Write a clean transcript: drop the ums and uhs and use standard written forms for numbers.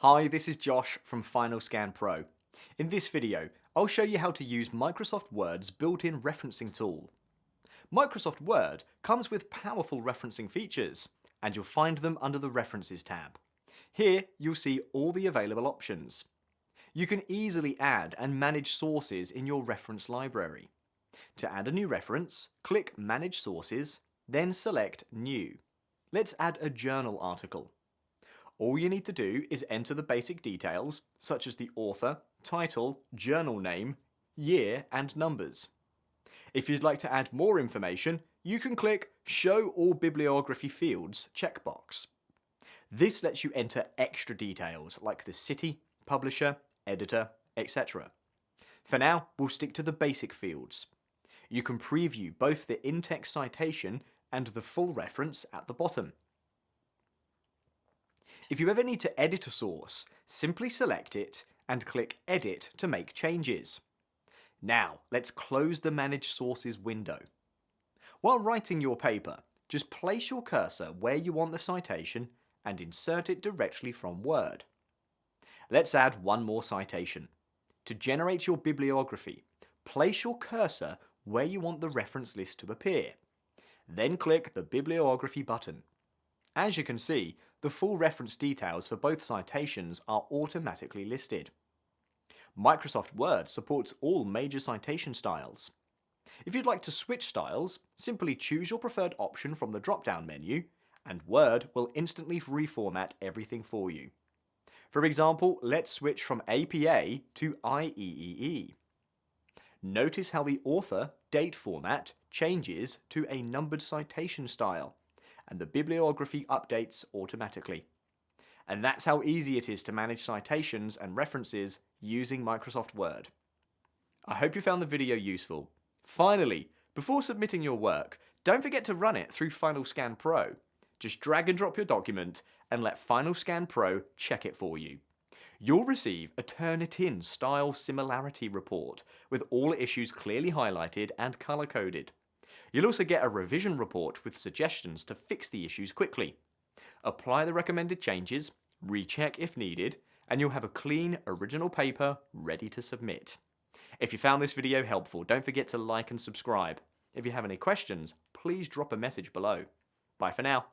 Hi, this is Josh from FinalScanPro. In this video, I'll show you how to use Microsoft Word's built-in referencing tool. Microsoft Word comes with powerful referencing features, and you'll find them under the References tab. Here, you'll see all the available options. You can easily add and manage sources in your reference library. To add a new reference, click Manage Sources, then select New. Let's add a journal article. All you need to do is enter the basic details, such as the author, title, journal name, year, and numbers. If you'd like to add more information, you can click Show All Bibliography Fields checkbox. This lets you enter extra details like the city, publisher, editor, etc. For now, we'll stick to the basic fields. You can preview both the in-text citation and the full reference at the bottom. If you ever need to edit a source, simply select it and click Edit to make changes. Now, let's close the Manage Sources window. While writing your paper, just place your cursor where you want the citation and insert it directly from Word. Let's add one more citation. To generate your bibliography, place your cursor where you want the reference list to appear. Then click the Bibliography button. As you can see, the full reference details for both citations are automatically listed. Microsoft Word supports all major citation styles. If you'd like to switch styles, simply choose your preferred option from the drop-down menu, and Word will instantly reformat everything for you. For example, let's switch from APA to IEEE. Notice how the author date format changes to a numbered citation style, and the bibliography updates automatically. And that's how easy it is to manage citations and references using Microsoft Word. I hope you found the video useful. Finally, before submitting your work, don't forget to run it through FinalScanPro. Just drag and drop your document and let FinalScanPro check it for you. You'll receive a Turnitin style similarity report with all issues clearly highlighted and color-coded. You'll also get a revision report with suggestions to fix the issues quickly. Apply the recommended changes, recheck if needed, and you'll have a clean, original paper ready to submit. If you found this video helpful, don't forget to like and subscribe. If you have any questions, please drop a message below. Bye for now.